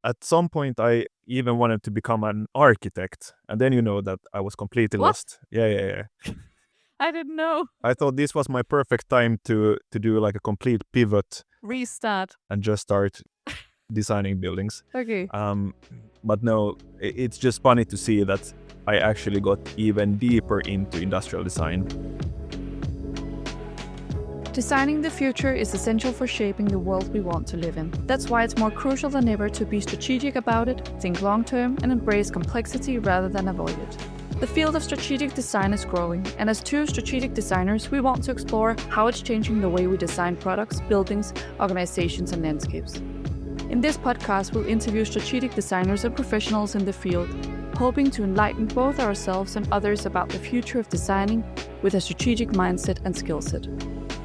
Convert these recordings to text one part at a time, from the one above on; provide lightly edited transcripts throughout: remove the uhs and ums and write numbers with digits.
at some point, I even wanted to become an architect. And then that I was completely What? lost. Yeah. I didn't know. I thought this was my perfect time to do like a complete pivot Restart. and just start designing buildings. Okay. But no, it's just funny to see that I actually got even deeper into industrial design. Designing the future is essential for shaping the world we want to live in. That's why it's more crucial than ever to be strategic about it, think long-term, and embrace complexity rather than avoid it. The field of strategic design is growing, and as two strategic designers, we want to explore how it's changing the way we design products, buildings, organizations, and landscapes. In this podcast, we'll interview strategic designers and professionals in the field, hoping to enlighten both ourselves and others about the future of designing with a strategic mindset and skill set.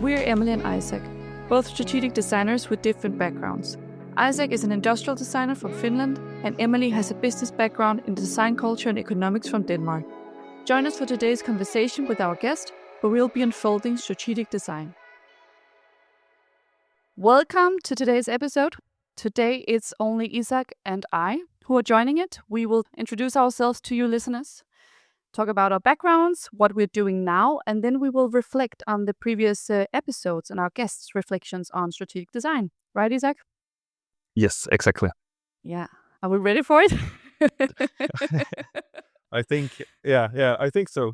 We're Emilie and Isac, both strategic designers with different backgrounds. Isac is an industrial designer from Finland, and Emilie has a business background in design culture and economics from Denmark. Join us for today's conversation with our guest, where we'll be unfolding strategic design. Welcome to today's episode. Today it's only Isac and I who are joining it. We will introduce ourselves to you listeners, talk about our backgrounds, what we're doing now, and then we will reflect on the previous episodes and our guests' reflections on strategic design. Right, Isac? Yes, exactly. Yeah. Are we ready for it? I think, I think so.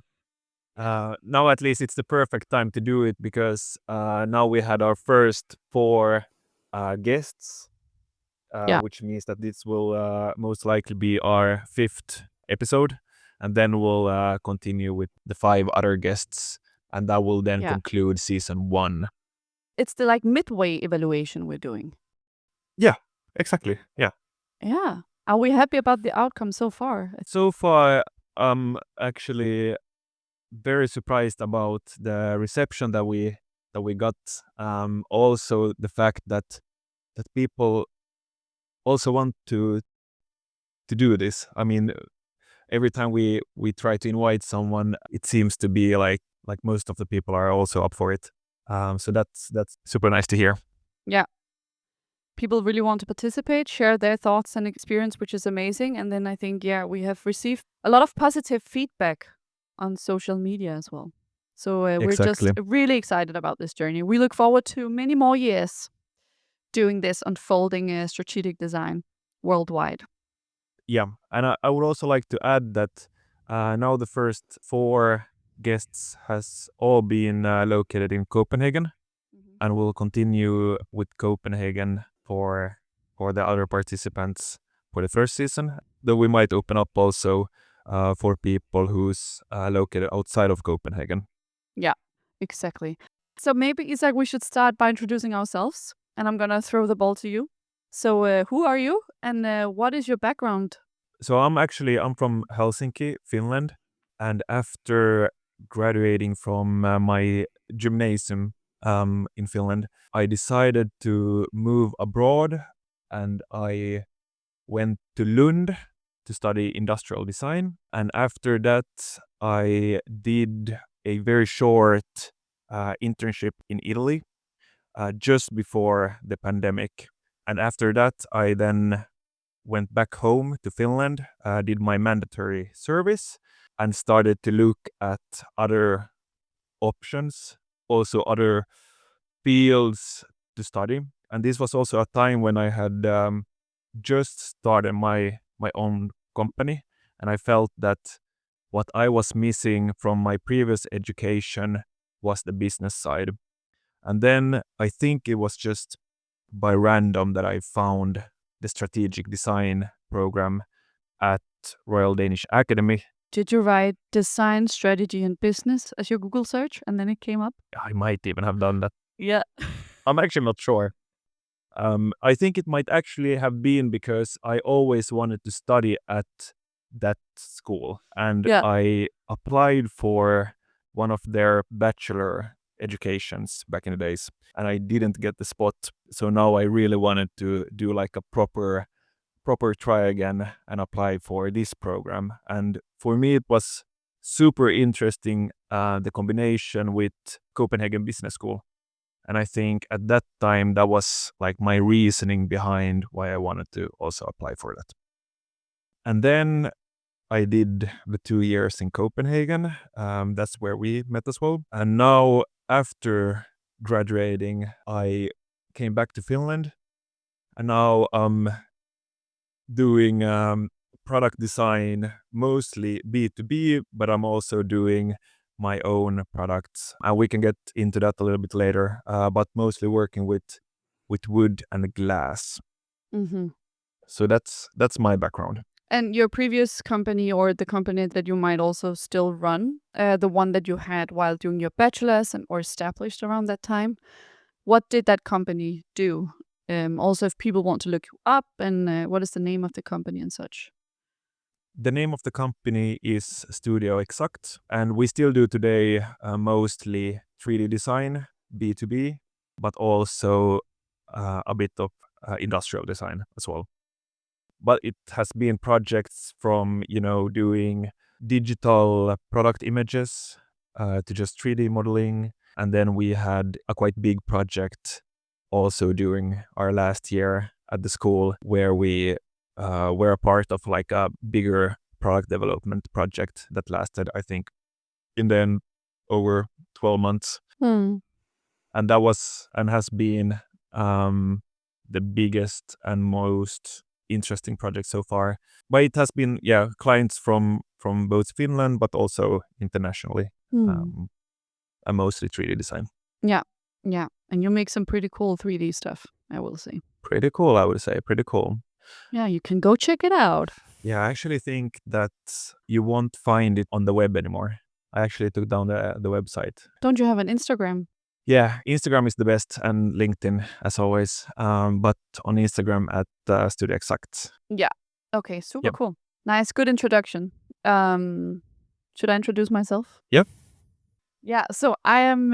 Now at least it's the perfect time to do it because now we had our first 4 guests, which means that this will most likely be our 5th episode. And then we'll continue with the 5 other guests, and that will then conclude season 1. It's the midway evaluation we're doing. Yeah, exactly. Yeah. Yeah. Are we happy about the outcome so far? So far, I'm actually very surprised about the reception that we got. Also, the fact that people also want to do this. I mean, every time we try to invite someone, it seems to be like most of the people are also up for it. So that's super nice to hear. Yeah. People really want to participate, share their thoughts and experience, which is amazing. And then I think, we have received a lot of positive feedback on social media as well. So we're just really excited about this journey. We look forward to many more years doing this unfolding strategic design worldwide. Yeah, and I would also like to add that now the first 4 guests has all been located in Copenhagen, and we'll continue with Copenhagen for the other participants for the first season. Though we might open up also for people who's located outside of Copenhagen. Yeah, exactly. So maybe, Isac, we should start by introducing ourselves, and I'm gonna throw the ball to you. So who are you, and what is your background? So I'm from Helsinki, Finland, and after graduating from my gymnasium in Finland, I decided to move abroad, and I went to Lund to study industrial design. And after that, I did a very short internship in Italy just before the pandemic. And after that, I then went back home to Finland, did my mandatory service, and started to look at other options, also other fields to study. And this was also a time when I had just started my own company, and I felt that what I was missing from my previous education was the business side. And then I think it was just by random that I found the strategic design program at Royal Danish Academy. Did you write design, strategy, and business as your Google search, and then it came up? I might even have done that. Yeah. I'm actually not sure. I think it might actually have been because I always wanted to study at that school, and I applied for one of their bachelor educations back in the days, and I didn't get the spot. So now I really wanted to do like a proper try again and apply for this program. And for me, it was super interesting, the combination with Copenhagen Business School. And I think at that time, that was like my reasoning behind why I wanted to also apply for that. And then I did the 2 years in Copenhagen. That's where we met as well. And now, after graduating, I came back to Finland. And now I'm doing product design, mostly B2B, but I'm also doing my own products. And we can get into that a little bit later, but mostly working with wood and glass. Mm-hmm. So that's my background. And your previous company, or the company that you might also still run, the one that you had while doing your bachelor's and or established around that time, what did that company do? Also, if people want to look you up, and what is the name of the company and such? The name of the company is Studio Exact, and we still do today mostly 3D design, B2B, but also a bit of industrial design as well. But it has been projects from, doing digital product images to just 3D modeling. And then we had a quite big project also during our last year at the school where we were a part of like a bigger product development project that lasted, I think, in the end, over 12 months. And that was and has been the biggest and most interesting project so far. But it has been, clients from both Finland but also internationally, and mostly 3D design. Yeah, yeah. And you make some pretty cool 3D stuff, I will say. Pretty cool, I would say. Pretty cool. Yeah, you can go check it out. Yeah, I actually think that you won't find it on the web anymore. I actually took down the website. Don't you have an Instagram? Yeah, Instagram is the best, and LinkedIn as always. But on Instagram at Studio Exact. Yeah. Okay, super Yep. cool. Nice, good introduction. Should I introduce myself? Yep. Yeah, so I'm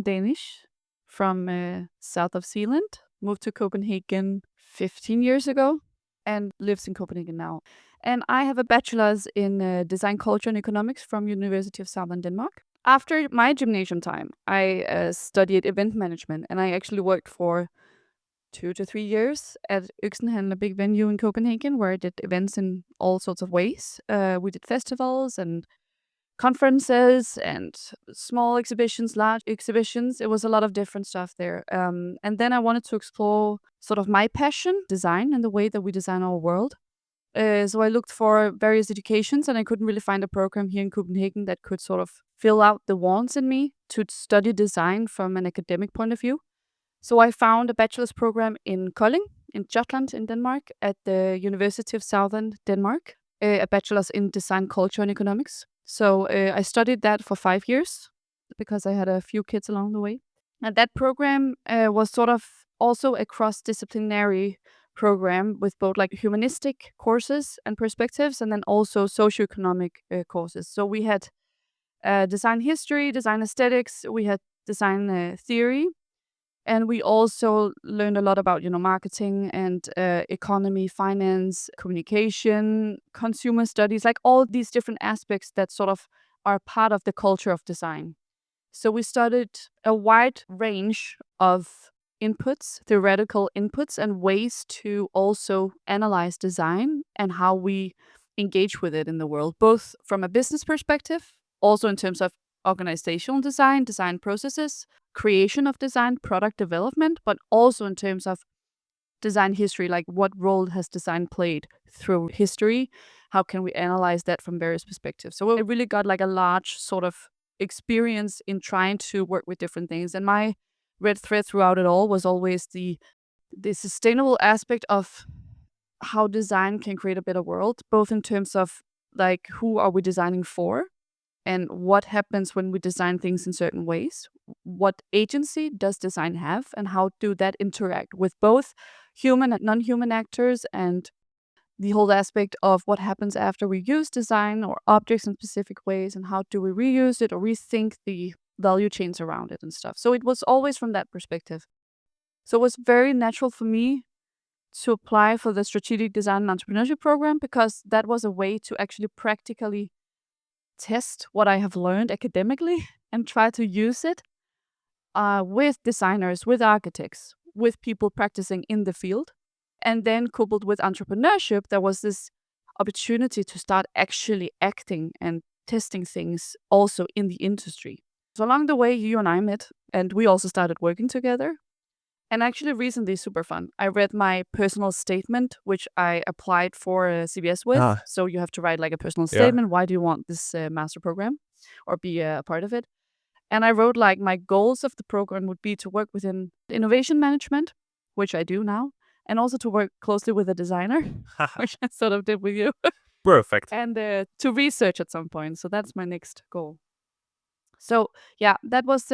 Danish from south of Zealand. Moved to Copenhagen 15 years ago and lives in Copenhagen now. And I have a bachelor's in design, culture, and economics from University of Southern Denmark. After my gymnasium time, I studied event management, and I actually worked for 2 to 3 years at Øksenhallen, a big venue in Copenhagen, where I did events in all sorts of ways. We did festivals and conferences and small exhibitions, large exhibitions. It was a lot of different stuff there. And then I wanted to explore sort of my passion, design, and the way that we design our world. So I looked for various educations, and I couldn't really find a program here in Copenhagen that could sort of fill out the wants in me to study design from an academic point of view. So I found a bachelor's program in Kolding, in Jutland in Denmark, at the University of Southern Denmark, a bachelor's in design, culture, and economics. So I studied that for 5 years because I had a few kids along the way. And that program was sort of also a cross-disciplinary program with both like humanistic courses and perspectives, and then also socioeconomic courses. So we had design history, design aesthetics, we had design theory, and we also learned a lot about, marketing and economy, finance, communication, consumer studies, like all these different aspects that sort of are part of the culture of design. So we studied a wide range of inputs, theoretical inputs, and ways to also analyze design and how we engage with it in the world, both from a business perspective, also in terms of organizational design, design processes, creation of design, product development, but also in terms of design history, like what role has design played through history? How can we analyze that from various perspectives? So it really got like a large sort of experience in trying to work with different things. And my red thread throughout it all was always the sustainable aspect of how design can create a better world, both in terms of like who are we designing for, and what happens when we design things in certain ways. What agency does design have, and how do that interact with both human and non-human actors, and the whole aspect of what happens after we use design or objects in specific ways, and how do we reuse it or rethink the value chains around it and stuff. So it was always from that perspective. So it was very natural for me to apply for the strategic design and entrepreneurship program, because that was a way to actually practically test what I have learned academically and try to use it with designers, with architects, with people practicing in the field. And then coupled with entrepreneurship, there was this opportunity to start actually acting and testing things also in the industry. So along the way, you and I met, and we also started working together. And actually, recently, super fun. I read my personal statement, which I applied for CBS with. Ah, So you have to write like a personal yeah. statement. Why do you want this master program or be a part of it? And I wrote like my goals of the program would be to work within innovation management, which I do now, and also to work closely with a designer, which I sort of did with you, Perfect. and to research at some point. So that's my next goal. So yeah, that was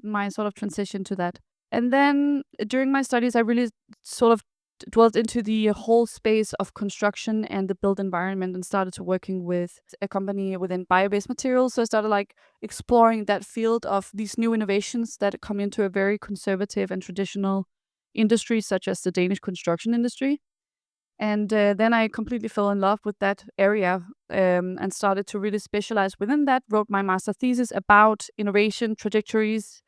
my sort of transition to that. And then during my studies, I really sort of dwelled into the whole space of construction and the built environment and started to working with a company within bio-based materials. So I started like exploring that field of these new innovations that come into a very conservative and traditional industry, such as the Danish construction industry. And then I completely fell in love with that area and started to really specialize within that. Wrote my master thesis about innovation trajectories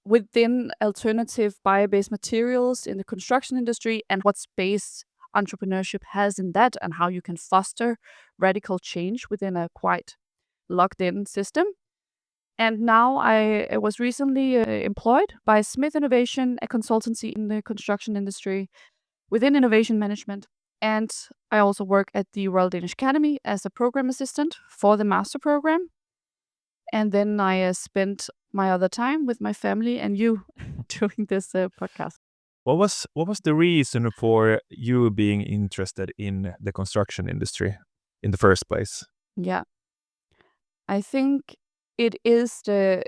within alternative bio-based materials in the construction industry and what space entrepreneurship has in that and how you can foster radical change within a quite locked-in system. And now I was recently employed by Smith Innovation, a consultancy in the construction industry within innovation management. And I also work at the Royal Danish Academy as a program assistant for the master program. And then I spent my other time with my family and you doing this podcast. What was the reason for you being interested in the construction industry in the first place? Yeah, I think it is the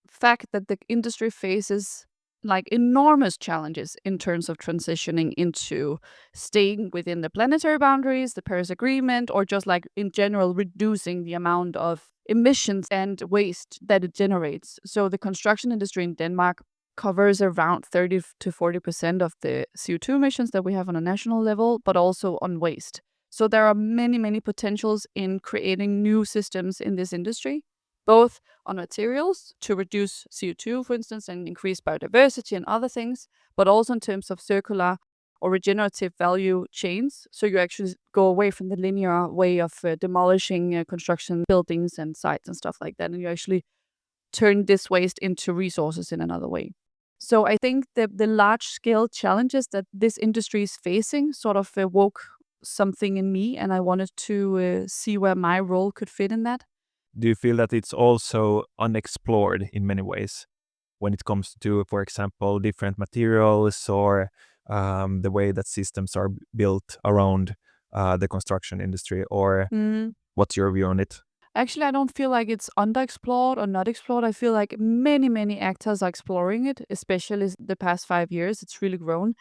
fact that the industry faces like enormous challenges in terms of transitioning into staying within the planetary boundaries, the Paris Agreement, or just like in general reducing the amount of emissions and waste that it generates. So the construction industry in Denmark covers around 30 to 40% of the CO2 emissions that we have on a national level, but also on waste. So there are many, many potentials in creating new systems in this industry, both on materials to reduce CO2, for instance, and increase biodiversity and other things, but also in terms of circular or regenerative value chains. So you actually go away from the linear way of demolishing construction buildings and sites and stuff like that, and you actually turn this waste into resources in another way. So I think the large scale challenges that this industry is facing sort of woke something in me, and I wanted to see where my role could fit in that. Do you feel that it's also unexplored in many ways when it comes to, for example, different materials or the way that systems are built around the construction industry? Or what's your view on it? Actually, I don't feel like it's underexplored or not explored. I feel like many, many actors are exploring it, especially the past 5 years. It's really grown.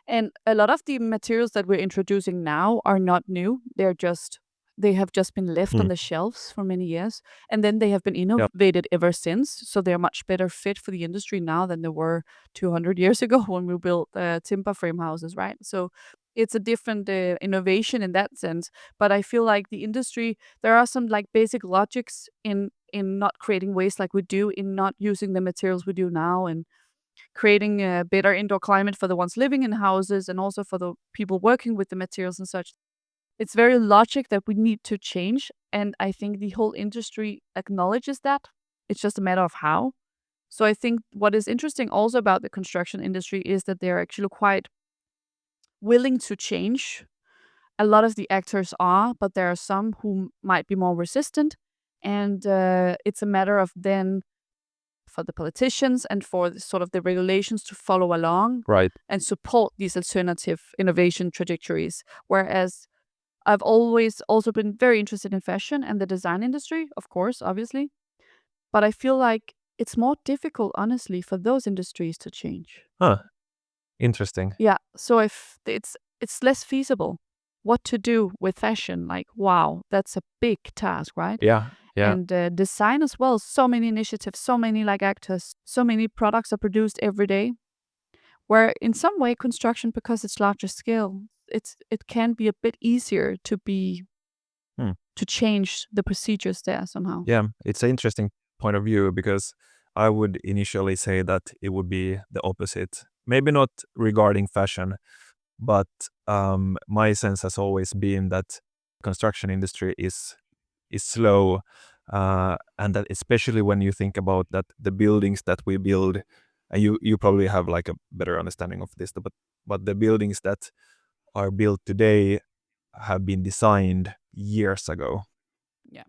And a lot of the materials that we're introducing now are not new. They have just been left on Hmm. the shelves for many years. And then they have been Yep. innovated ever since. So they're much better fit for the industry now than they were 200 years ago when we built timber frame houses, right? So it's a different innovation in that sense. But I feel like the industry, there are some like basic logics in not creating waste like we do, in not using the materials we do now, and creating a better indoor climate for the ones living in houses and also for the people working with the materials and such. It's very logic that we need to change. And I think the whole industry acknowledges that. It's just a matter of how. So I think what is interesting also about the construction industry is that they're actually quite willing to change. A lot of the actors are, but there are some who might be more resistant. And it's a matter of then for the politicians and for sort of the regulations to follow along Right. and support these alternative innovation trajectories. Whereas I've always also been very interested in fashion and the design industry, of course, obviously. But I feel like it's more difficult, honestly, for those industries to change. Huh. Interesting. Yeah. So if it's less feasible what to do with fashion, like wow, that's a big task, right? Yeah. Yeah. And design as well. So many initiatives, so many like actors, so many products are produced every day. Where in some way construction, because it's larger scale, it can be a bit easier Hmm. to change the procedures there somehow. Yeah. It's an interesting point of view because I would initially say that it would be the opposite. Maybe not regarding fashion, but my sense has always been that construction industry is slow, and that especially when you think about that the buildings that we build, and you probably have like a better understanding of this, but the buildings that are built today have been designed years ago. Yeah.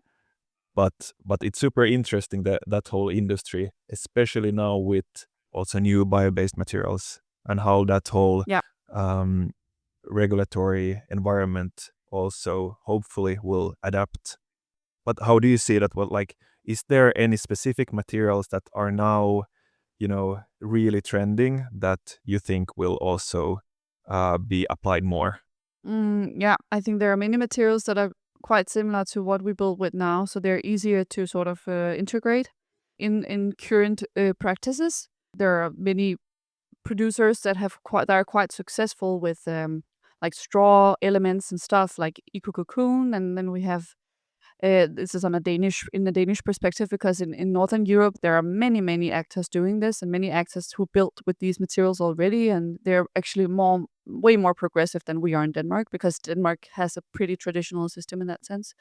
But it's super interesting that whole industry, especially now with also new bio-based materials and how that whole Yeah. um, regulatory environment also hopefully will adapt. But how do you see that? Well, like, is there any specific materials that are now, really trending that you think will also be applied more? Yeah, I think there are many materials that are quite similar to what we build with now, so they're easier to sort of integrate in current practices. There are many producers that are quite successful with like straw elements and stuff like eco cocoon, and then we have this is in the Danish perspective, because in Northern Europe there are many actors doing this, and many actors who built with these materials already, and they're actually way more progressive than we are in Denmark, because Denmark has a pretty traditional system in that sense.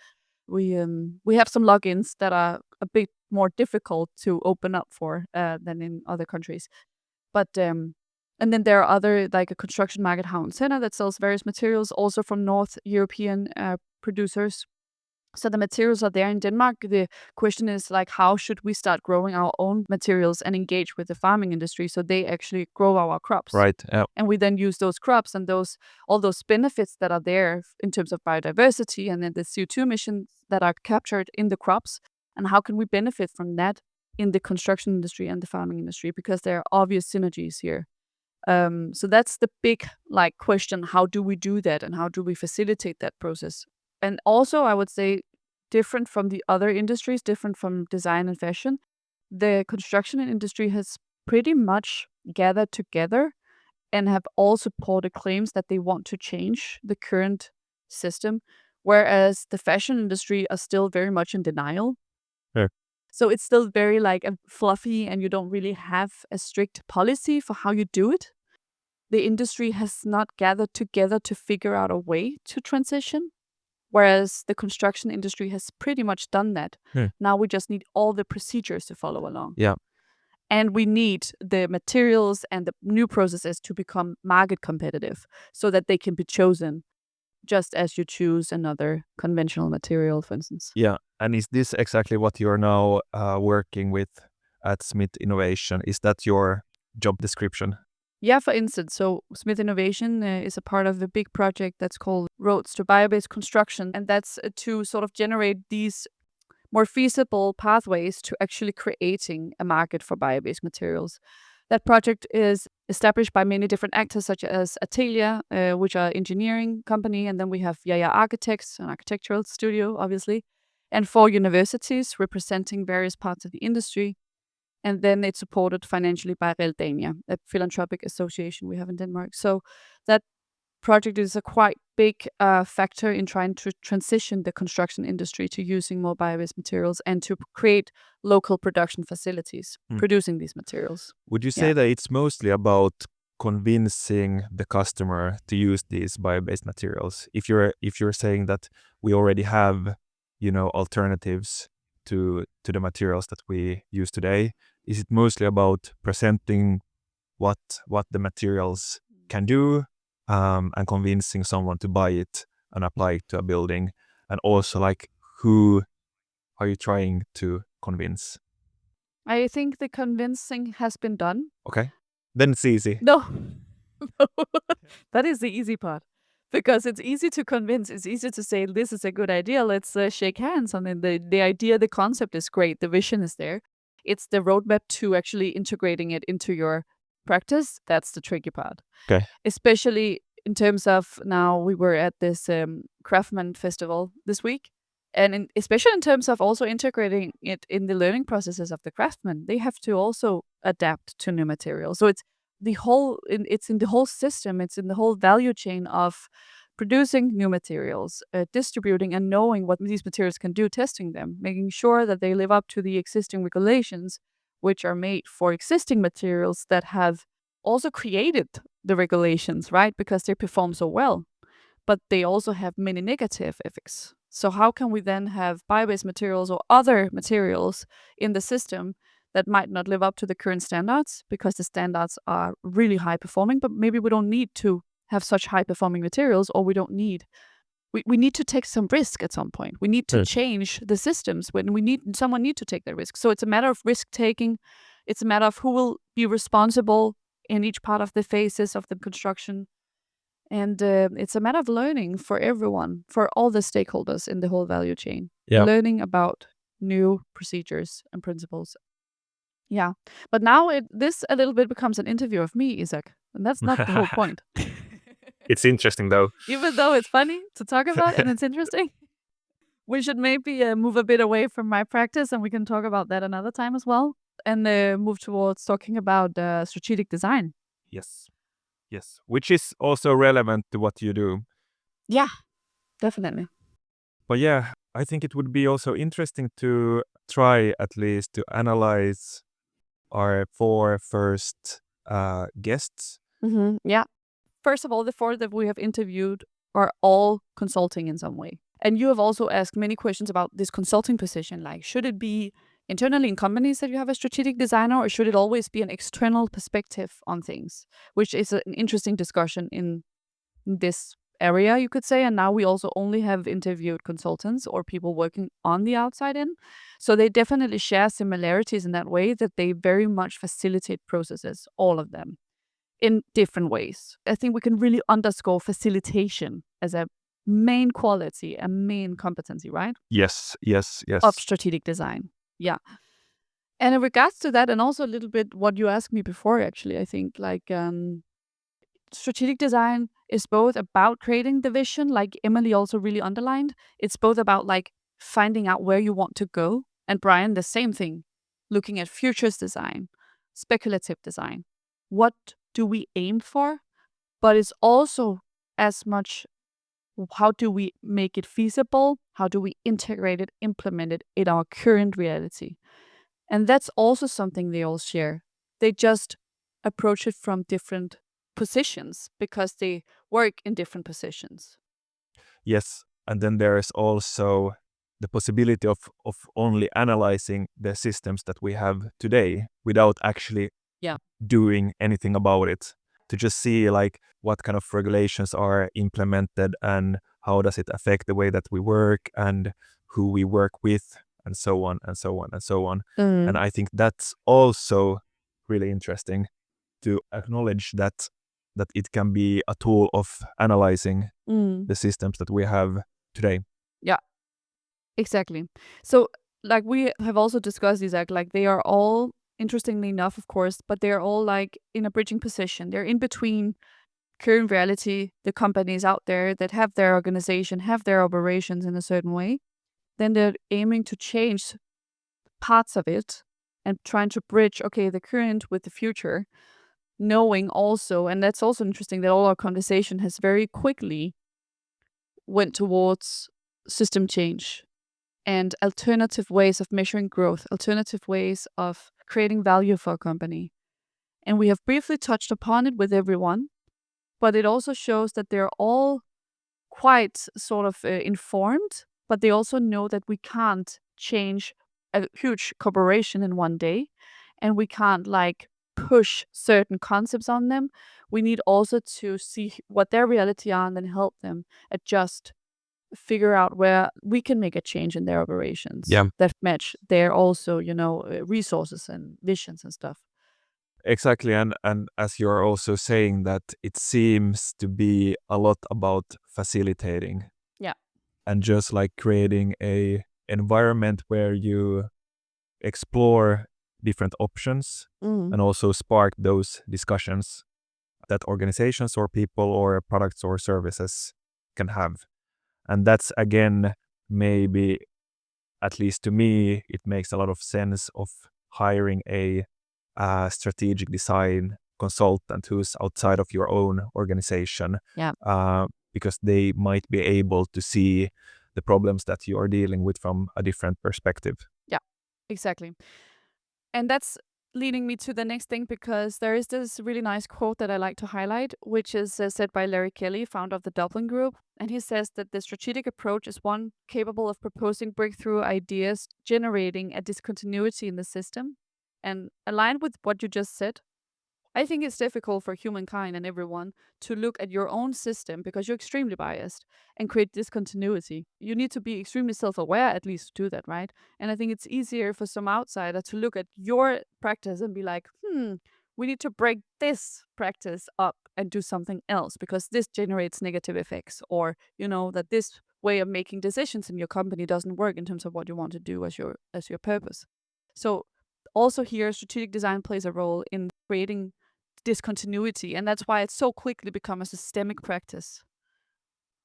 We have some logins that are a bit more difficult to open up for than in other countries, but and then there are other, like a construction market, Havn Center, that sells various materials also from North European producers. So the materials are there in Denmark. The question is, like, how should we start growing our own materials and engage with the farming industry so they actually grow our crops? Right. Yeah. And we then use those crops and all those benefits that are there in terms of biodiversity, and then the CO2 emissions that are captured in the crops. And how can we benefit from that in the construction industry and the farming industry? Because there are obvious synergies here. So that's the big, like, question: how do we do that, and how do we facilitate that process? And also, I would say, different from the other industries, different from design and fashion, the construction industry has pretty much gathered together and have all supported claims that they want to change the current system, whereas the fashion industry are still very much in denial. Yeah. So it's still very, like, fluffy, and you don't really have a strict policy for how you do it. The industry has not gathered together to figure out a way to transition, whereas the construction industry has pretty much done that. Yeah. Now we just need all the procedures to follow along. Yeah. And we need the materials and the new processes to become market competitive so that they can be chosen just as you choose another conventional material, for instance. Yeah. And is this exactly what you're now working with at Smith Innovation? Is that your job description? Yeah, for instance, so Smith Innovation is a part of a big project that's called Roads to Bio-based Construction, and that's to sort of generate these more feasible pathways to actually creating a market for bio-based materials. That project is established by many different actors, such as Atelier, which are engineering company, and then we have Yaya Architects, an architectural studio, obviously, and 4 universities representing various parts of the industry. And then it's supported financially by Realdania, a philanthropic association we have in Denmark. So that project is a quite big factor in trying to transition the construction industry to using more bio-based materials and to create local production facilities producing these materials. Would you say that it's mostly about convincing the customer to use these bio-based materials? If you're saying that we already have, alternatives to the materials that we use today, is it mostly about presenting what the materials can do, and convincing someone to buy it and apply it to a building? And also, like, who are you trying to convince? I think the convincing has been done. Okay, then it's easy. No, that is the easy part. Because it's easy to convince. It's easy to say, this is a good idea. Let's shake hands. I mean, the idea, the concept is great. The vision is there. It's the roadmap to actually integrating it into your practice. That's the tricky part. Okay. Especially in terms of, now we were at this Craftsman Festival this week. And especially in terms of also integrating it in the learning processes of the craftsmen, they have to also adapt to new materials. So it's in the whole system. It's in the whole value chain of producing new materials, distributing and knowing what these materials can do, testing them, making sure that they live up to the existing regulations which are made for existing materials that have also created the regulations, right? Because they perform so well, but they also have many negative effects. So how can we then have bio-based materials or other materials in the system that might not live up to the current standards because the standards are really high performing, but maybe we don't need to have such high performing materials, or we don't need we need to take some risk at some point. We need to change the systems when someone need to take that risk. So it's a matter of risk taking. It's a matter of who will be responsible in each part of the phases of the construction. And it's a matter of learning for everyone, for all the stakeholders in the whole value chain. Yeah. Learning about new procedures and principles. Yeah. But now this a little bit becomes an interview of me, Isac. And that's not the whole point. It's interesting though. Even though it's funny to talk about and it's interesting. We should maybe move a bit away from my practice, and we can talk about that another time as well, and move towards talking about strategic design. Yes. Yes. Which is also relevant to what you do. Yeah, definitely. But yeah, I think it would be also interesting to try at least to analyze our 4 first guests. Mm-hmm. Yeah. First of all, the 4 that we have interviewed are all consulting in some way. And you have also asked many questions about this consulting position. Like, should it be internally in companies that you have a strategic designer, or should it always be an external perspective on things? Which is an interesting discussion in this area, you could say. And now we also only have interviewed consultants or people working on the outside in. So they definitely share similarities in that way, that they very much facilitate processes, all of them, in different ways. I think we can really underscore facilitation as a main quality, a main competency, right? Yes. Of strategic design. Yeah. And in regards to that, and also a little bit what you asked me before, actually, I think like strategic design is both about creating the vision, like Emilie also really underlined. It's both about like finding out where you want to go. And Brian, the same thing, looking at futures design, speculative design. What do we aim for? But it's also as much how do we make it feasible? How do we integrate it, implement it in our current reality? And that's also something they all share. They just approach it from different positions because they work in different positions. Yes. And then there is also the possibility of only analyzing the systems that we have today without actually doing anything about it. To just see like what kind of regulations are implemented and how does it affect the way that we work and who we work with, and so on and so on and so on. And I think that's also really interesting to acknowledge that it can be a tool of analyzing the systems that we have today. Yeah, exactly. So like we have also discussed, Isac, like they are all, interestingly enough, of course, but they're all like in a bridging position. They're in between current reality, the companies out there that have their organization, have their operations in a certain way. Then they're aiming to change parts of it and trying to bridge, okay, the current with the future, knowing also, and that's also interesting, that all our conversation has very quickly went towards system change and alternative ways of measuring growth, alternative ways of creating value for a company. And we have briefly touched upon it with everyone, but it also shows that they're all quite sort of informed, but they also know that we can't change a huge corporation in one day, and we can't like push certain concepts on them. We need also to see what their reality are and then help them adjust, figure out where we can make a change in their operations that match their also, resources and visions and stuff. Exactly, and as you're also saying that it seems to be a lot about facilitating. Yeah. And just like creating a environment where you explore different options and also spark those discussions that organizations or people or products or services can have. And that's again, maybe, at least to me, it makes a lot of sense of hiring a strategic design consultant who's outside of your own organization, because they might be able to see the problems that you are dealing with from a different perspective. Yeah, exactly. And that's leading me to the next thing, because there is this really nice quote that I like to highlight, which is said by Larry Kelly, founder of the Dublin Group. And he says that the strategic approach is one capable of proposing breakthrough ideas, generating a discontinuity in the system. And aligned with what you just said, I think it's difficult for humankind and everyone to look at your own system because you're extremely biased and create discontinuity. You need to be extremely self aware, at least, to do that, right? And I think it's easier for some outsider to look at your practice and be like, we need to break this practice up and do something else because this generates negative effects, or, that this way of making decisions in your company doesn't work in terms of what you want to do as your purpose. So also here, strategic design plays a role in creating discontinuity, and that's why it's so quickly become a systemic practice,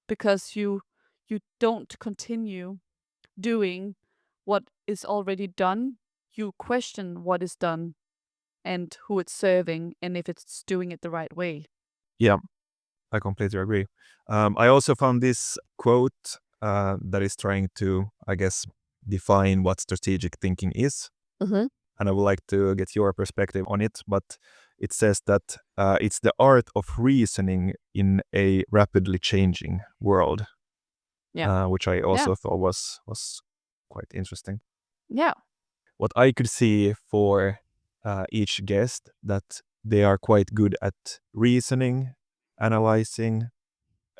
because you don't continue doing what is already done. You question what is done and who it's serving and if it's doing it the right way. Yeah, I completely agree. I also found this quote that is trying to, I guess, define what strategic thinking is. And I would like to get your perspective on it. But it says that it's the art of reasoning in a rapidly changing world, which I also thought was quite interesting. Yeah. What I could see for each guest, that they are quite good at reasoning, analyzing,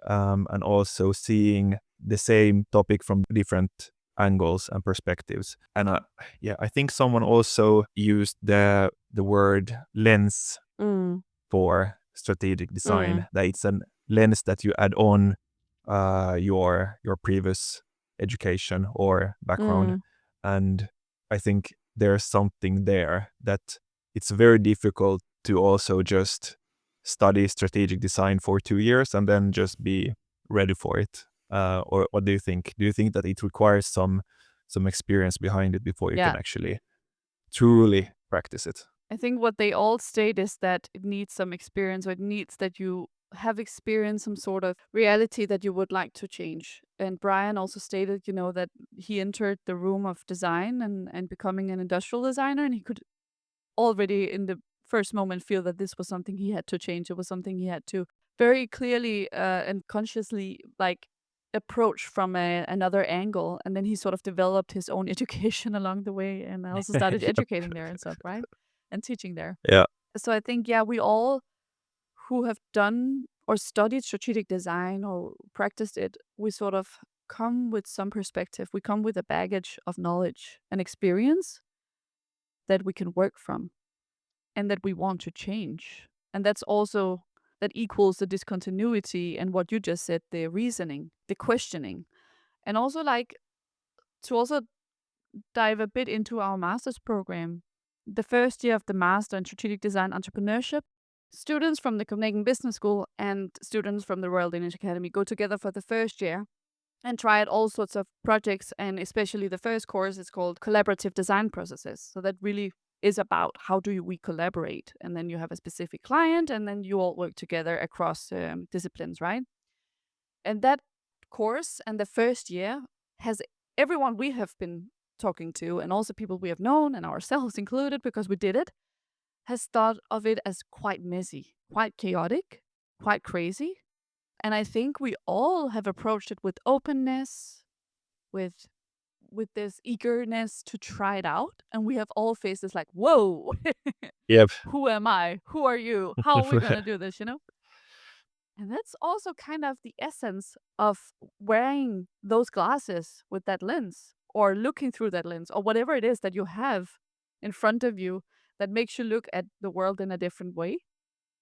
and also seeing the same topic from different angles and perspectives. And I think someone also used the word lens for strategic design, that it's a lens that you add on your previous education or background. And I think there's something there that it's very difficult to also just study strategic design for 2 years and then just be ready for it. Or what do you think? Do you think that it requires some experience behind it before you can actually truly practice it? I think what they all state is that it needs some experience, or it needs that you have experienced some sort of reality that you would like to change. And Brian also stated, that he entered the room of design and becoming an industrial designer, and he could already in the first moment feel that this was something he had to change. It was something he had to very clearly and consciously approach from another angle. And then he sort of developed his own education along the way, and also started educating there and stuff, right? And teaching there. Yeah. So I think, we all who have done or studied strategic design or practiced it, we sort of come with some perspective. We come with a baggage of knowledge and experience that we can work from and that we want to change. And that equals the discontinuity and what you just said, the reasoning, the questioning. And also to also dive a bit into our master's program. The first year of the Master in Strategic Design Entrepreneurship, students from the Copenhagen Business School and students from the Royal Danish Academy go together for the first year and try out all sorts of projects. And especially the first course is called Collaborative Design Processes. So that really is about how we collaborate. And then you have a specific client, and then you all work together across disciplines, right? And that course and the first year has everyone we have been talking to, and also people we have known, and ourselves included because we did it, has thought of it as quite messy, quite chaotic, quite crazy. And I think we all have approached it with openness, with this eagerness to try it out. And we have all faced this whoa, Yep. who am I? Who are you? How are we going to do this, And that's also kind of the essence of wearing those glasses with that lens, or looking through that lens, or whatever it is that you have in front of you that makes you look at the world in a different way.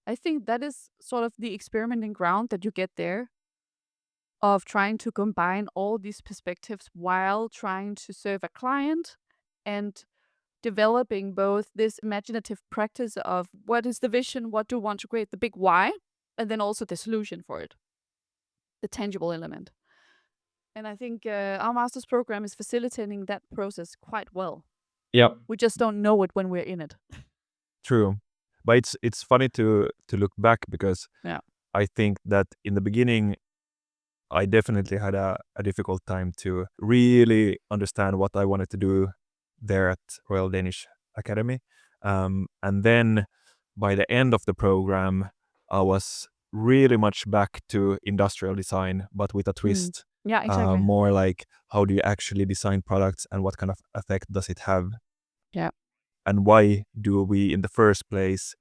I think that is sort of the experimenting ground that you get there, of trying to combine all these perspectives while trying to serve a client and developing both this imaginative practice of what is the vision, what do you want to create, the big why, and then also the solution for it, the tangible element. And I think our master's program is facilitating that process quite well. Yeah. We just don't know it when we're in it. True. But it's funny to look back, because I think that in the beginning, I definitely had a difficult time to really understand what I wanted to do there at Royal Danish Academy. And then by the end of the program, I was really much back to industrial design, but with a twist. Yeah, exactly. More like, how do you actually design products and what kind of effect does it have? Yeah. And why do we in the first place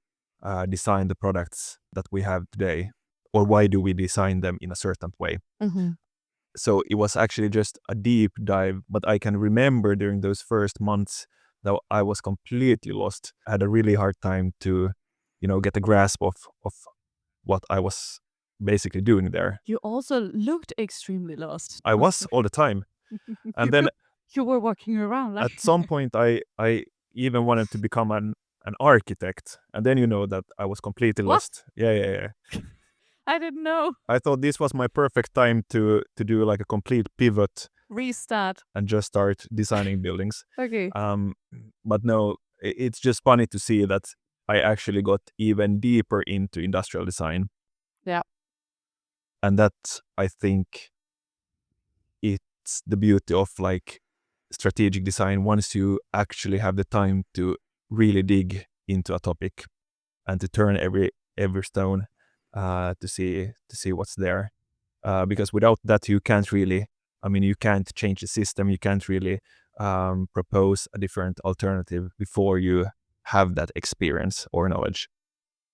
design the products that we have today? Or why do we design them in a certain way? Mm-hmm. So it was actually just a deep dive, but I can remember during those first months that I was completely lost. I had a really hard time to, get a grasp of what I was basically doing there. You also looked extremely lost. I was all the time. And you, then you you were walking around like at some point I even wanted to become an architect. And then that I was completely what? lost. Yeah. I didn't know. I thought this was my perfect time to do like a complete pivot Restart. and just start designing buildings. Okay. But no, it's just funny to see that I actually got even deeper into industrial design. Yeah. And that, I think, it's the beauty of like strategic design once you actually have the time to really dig into a topic and to turn every stone to see what's there. Because without that, you can't really, you can't change the system. You can't really propose a different alternative before you have that experience or knowledge.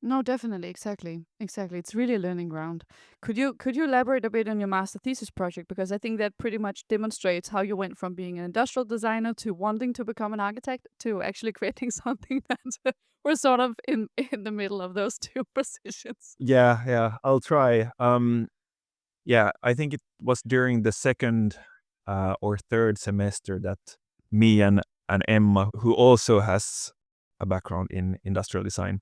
No, definitely, exactly. It's really a learning ground. Could you elaborate a bit on your master thesis project, because I think that pretty much demonstrates how you went from being an industrial designer to wanting to become an architect to actually creating something that we're sort of in the middle of those two positions. Yeah, I'll try. Yeah, I think it was during the second or third semester that me and Emma, who also has a background in industrial design,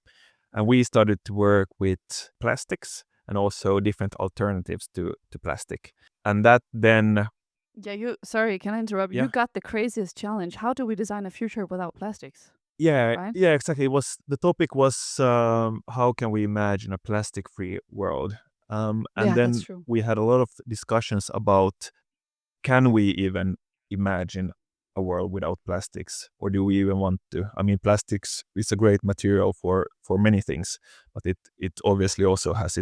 and we started to work with plastics and also different alternatives to plastic. And that then, Yeah, you sorry, can I interrupt? You yeah, got the craziest challenge. How do we design a future without plastics? yeah, Right? yeah, exactly. It was the topic was how can we imagine a plastic-free world? And Yeah, that's then true. we had a lot of discussions about, can we even imagine a world without plastics, or do we even want to? Plastics is a great material for many things, but it obviously also has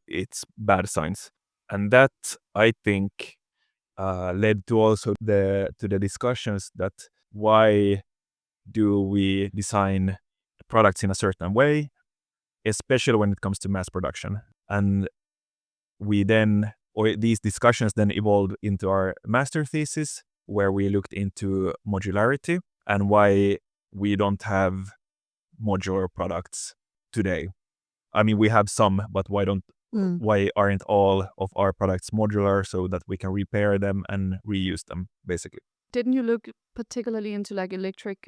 its bad signs. And that, I think, led to also the discussions that, why do we design products in a certain way, especially when it comes to mass production. And we then, or these discussions then evolved into our master thesis, where we looked into modularity and why we don't have modular products today. We have some, but Mm. why aren't all of our products modular so that we can repair them and reuse them, basically? Didn't you look particularly into like electric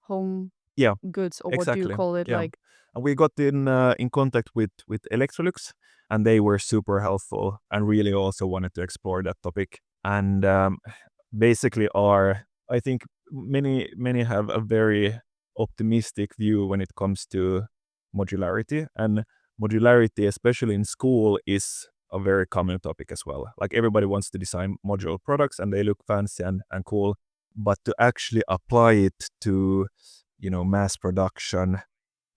home Yeah, goods, or what do you exactly. call it? Yeah. Like, And we got in contact with Electrolux, and they were super helpful and really also wanted to explore that topic. And basically, I think many have a very optimistic view when it comes to modularity, and modularity, especially in school, is a very common topic as well. Like, everybody wants to design modular products and they look fancy and cool, but to actually apply it to mass production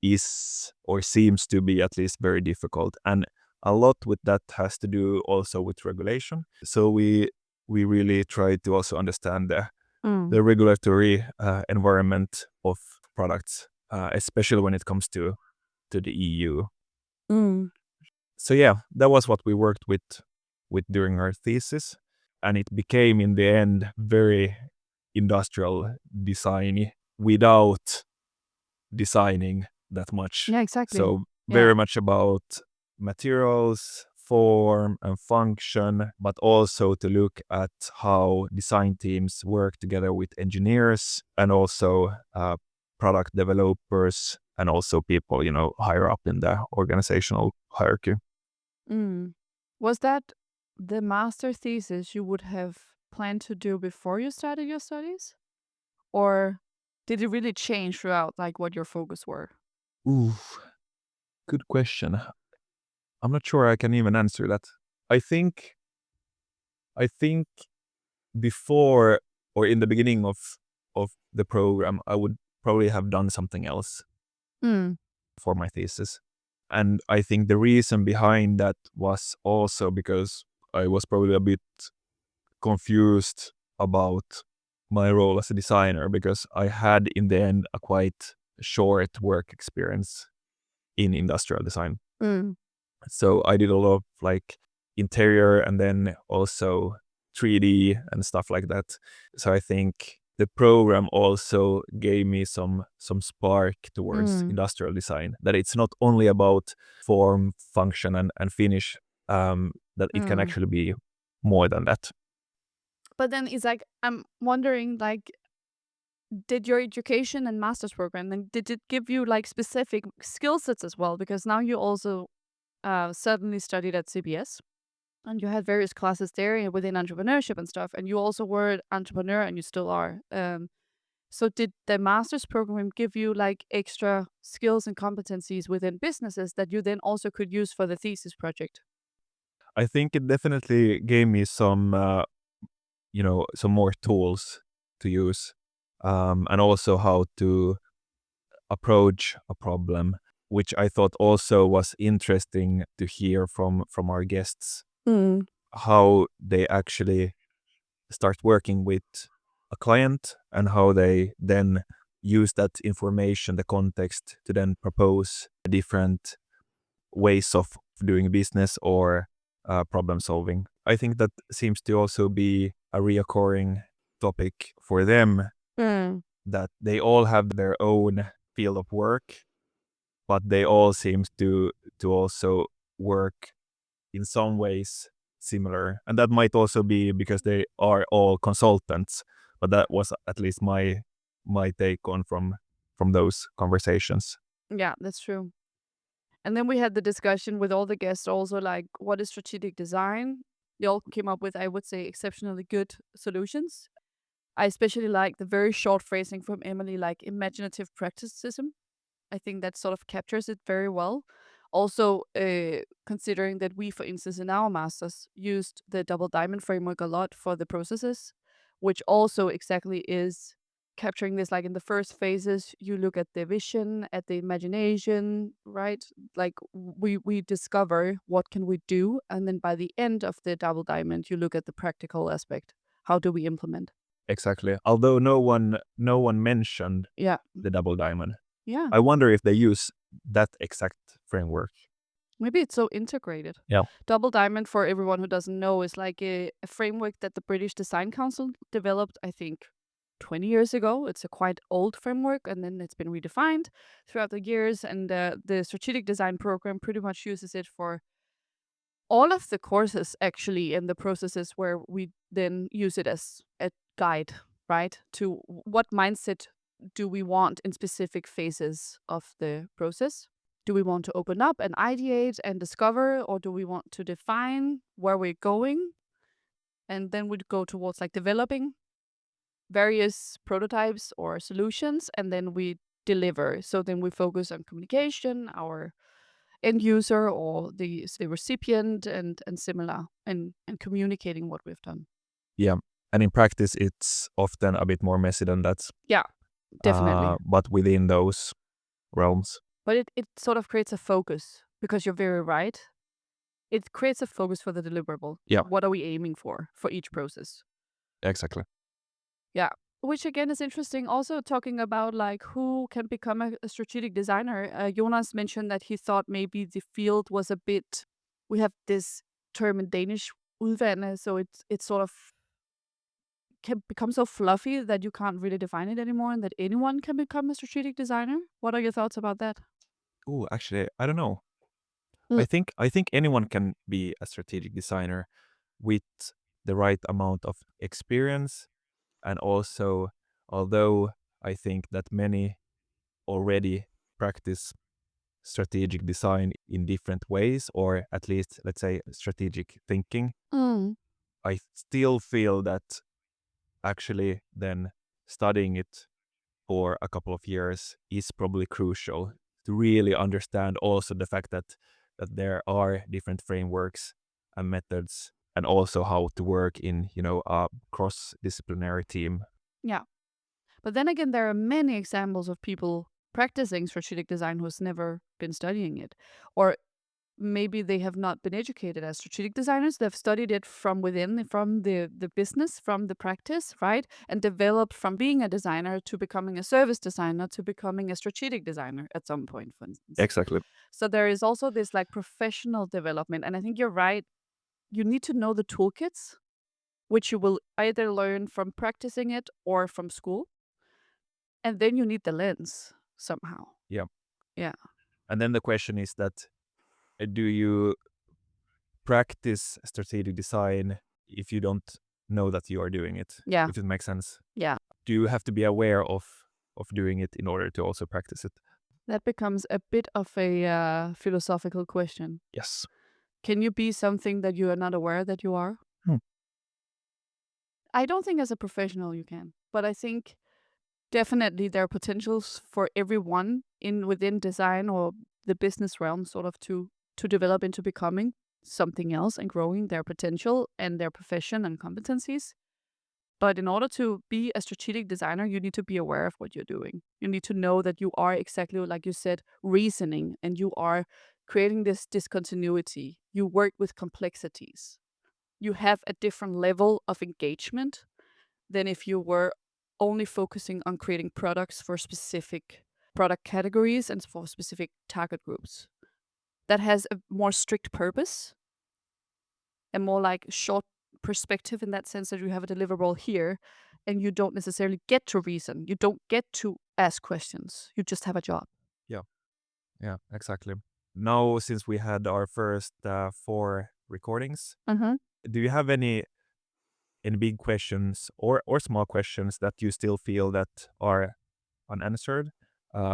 is, or seems to be at least, very difficult. And a lot with that has to do also with regulation. So we really try to also understand mm. the regulatory environment of products, especially when it comes to the EU. Mm. So yeah, that was what we worked with during our thesis, and it became in the end very industrial design without designing that much. Yeah, exactly. So Yeah. very much about materials, form, and function, but also to look at how design teams work together with engineers and also product developers and also people, higher up in the organizational hierarchy. Mm. Was that the master thesis you would have planned to do before you started your studies? Or did it really change throughout, like what your focus were? Ooh, good question. I'm not sure I can even answer that. I think I think before, or in the beginning of the program, I would probably have done something else Mm. for my thesis. And I think the reason behind that was also because I was probably a bit confused about my role as a designer, because I had in the end a quite short work experience in industrial design. Mm. So I did a lot of like interior and then also 3D and stuff like that. So I think the program also gave me some spark towards Mm. industrial design, that it's not only about form, function, and finish, that it can Mm. actually be more than that. But then it's like I'm wondering, like, did your education and master's program, and did it give you like specific skill sets as well? Because now you also certainly studied at CBS, and you had various classes there within entrepreneurship and stuff, and you also were an entrepreneur, and you still are. So did the master's program give you like extra skills and competencies within businesses that you then also could use for the thesis project? I think it definitely gave me some, some more tools to use, and also how to approach a problem, which I thought also was interesting to hear from our guests, Mm. how they actually start working with a client and how they then use that information, the context, to then propose different ways of doing business or problem solving. I think that seems to also be a reoccurring topic for them, Mm. that they all have their own field of work, but they all seem to also work in some ways similar. And that might also be because they are all consultants, but that was at least my take on from those conversations. Yeah, that's true. And then we had the discussion with all the guests also, like, what is strategic design? They all came up with, I would say, exceptionally good solutions. I especially like the very short phrasing from Emilie, like imaginative practicism. I think that sort of captures it very well. Also, considering that we, for instance, in our masters used the double diamond framework a lot for the processes, which also exactly is capturing this. Like in the first phases, you look at the vision, at the imagination, right? Like we discover what can we do, and then by the end of the double diamond, you look at the practical aspect. How do we implement? Exactly. Although no one mentioned Yeah, the double diamond. yeah. I wonder if they use that exact framework. Maybe it's so integrated. Yeah. Double Diamond, for everyone who doesn't know, is like a framework that the British Design Council developed, I think, 20 years ago. It's a quite old framework, and then it's been redefined throughout the years. And the strategic design program pretty much uses it for all of the courses, actually, and the processes where we then use it as a guide, right? To what mindset do we want in specific phases of the process? Do we want to open up and ideate and discover, or do we want to define where we're going? And then we'd go towards like developing various prototypes or solutions, and then we deliver. So then we focus on communication, our end user or the recipient, and similar, and communicating what we've done. Yeah. And in practice, it's often a bit more messy than that, Yeah, definitely. but within those realms. But it sort of creates a focus, because you're very right. It creates a focus for the deliverable. Yeah, What are we aiming for each process? exactly. Yeah. Which again is interesting. Also talking about like who can become a strategic designer. Jonas mentioned that he thought maybe the field was a bit. We have this term in Danish, udvande, so it's sort of can become so fluffy that you can't really define it anymore, and that anyone can become a strategic designer. What are your thoughts about that? Oh, actually, I don't know. Mm. I think anyone can be a strategic designer with the right amount of experience, and also, although I think that many already practice strategic design in different ways, or at least, let's say, strategic thinking, Mm. I still feel that actually then studying it for a couple of years is probably crucial to really understand also the fact that there are different frameworks and methods, and also how to work in a cross-disciplinary team. Yeah. But then again, there are many examples of people practicing strategic design who's never been studying it. Or maybe they have not been educated as strategic designers. They've studied it from within, from the business, from the practice, right? And developed from being a designer to becoming a service designer to becoming a strategic designer at some point, for instance. Exactly. So there is also this like professional development. And I think you're right. You need to know the toolkits, which you will either learn from practicing it or from school. And then you need the lens somehow. Yeah. Yeah. And then the question is that do you practice strategic design if you don't know that you are doing it? Yeah. If it makes sense. Yeah. Do you have to be aware of doing it in order to also practice it? That becomes a bit of a philosophical question. Yes. Can you be something that you are not aware that you are? I don't think as a professional you can, but I think definitely there are potentials for everyone within design or the business realm sort of to develop into becoming something else and growing their potential and their profession and competencies. But in order to be a strategic designer, you need to be aware of what you're doing. You need to know that you are exactly like you said, reasoning, and you are creating this discontinuity. You work with complexities. You have a different level of engagement than if you were only focusing on creating products for specific product categories and for specific target groups. That has a more strict purpose and more like short perspective in that sense that you have a deliverable here and you don't necessarily get to reason. You don't get to ask questions. You just have a job. Yeah, exactly. Now, since we had our first 4 recordings, do you have any big questions or small questions that you still feel that are unanswered?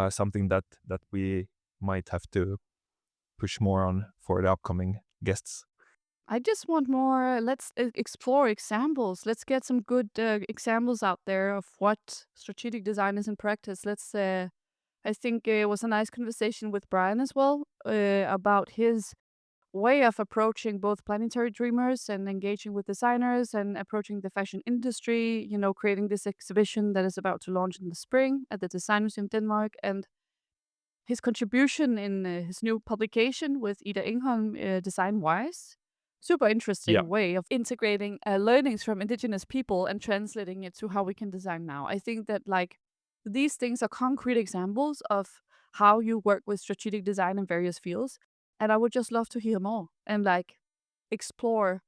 Something that we might have to push more on for the upcoming guests? I just want more. Let's explore examples. Let's get some good examples out there of what strategic design is in practice. Let's. I think it was a nice conversation with Brian as well about his way of approaching both planetary dreamers and engaging with designers and approaching the fashion industry. You know, creating this exhibition that is about to launch in the spring at the Design Museum Denmark, and his contribution in his new publication with Ida Ingholm, Design Wise. Super interesting way of integrating learnings from indigenous people and translating it to how we can design now. I think that like these things are concrete examples of how you work with strategic design in various fields. And I would just love to hear more and like explore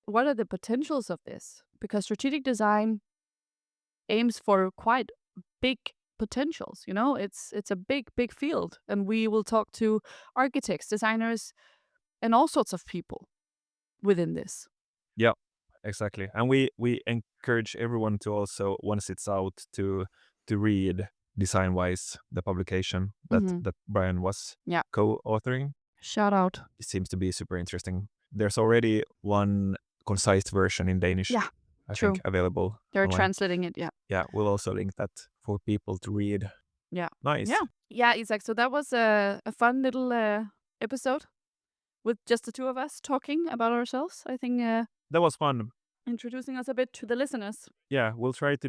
what are the potentials of this, because strategic design aims for quite big potentials. You know, it's a big field, and we will talk to architects, designers, and all sorts of people within this. Yeah, exactly. And we encourage everyone to also, once it's out, to read Design Wise, the publication that Brian was co-authoring. Shout out. It seems to be super interesting. There's already one concise version in Danish. Yeah, I true. think available. They're online. translating it. Yeah, we'll also link that for people to read. Yeah. Nice. Yeah, Isac. So that was a fun little episode with just the two of us talking about ourselves. I think that was fun. Introducing us a bit to the listeners. Yeah, we'll try to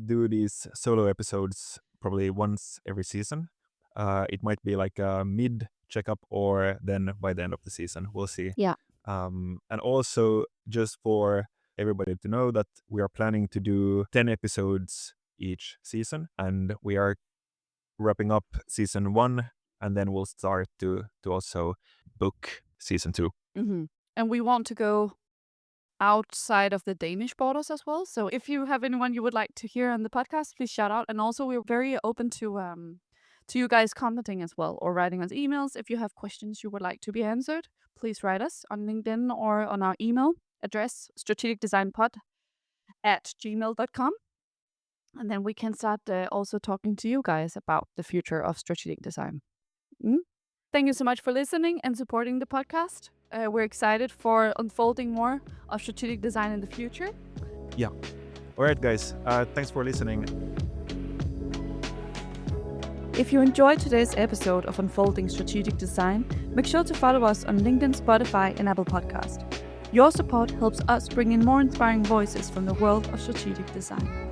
do these solo episodes probably once every season. It might be like a mid checkup or then by the end of the season. We'll see. Yeah. And also just for everybody to know that we are planning to do 10 episodes each season, and we are wrapping up season 1, and then we'll start to also book season 2. And we want to go outside of the Danish borders as well. So if you have anyone you would like to hear on the podcast, please shout out. And also we're very open to you guys commenting as well, or writing us emails. If you have questions you would like to be answered, please write us on LinkedIn or on our email address, strategicdesignpod@gmail.com. And then we can start also talking to you guys about the future of strategic design. Thank you so much for listening and supporting the podcast. We're excited for unfolding more of strategic design in the future. Yeah. All right, guys. Thanks for listening. If you enjoyed today's episode of Unfolding Strategic Design, make sure to follow us on LinkedIn, Spotify, and Apple Podcast. Your support helps us bring in more inspiring voices from the world of strategic design.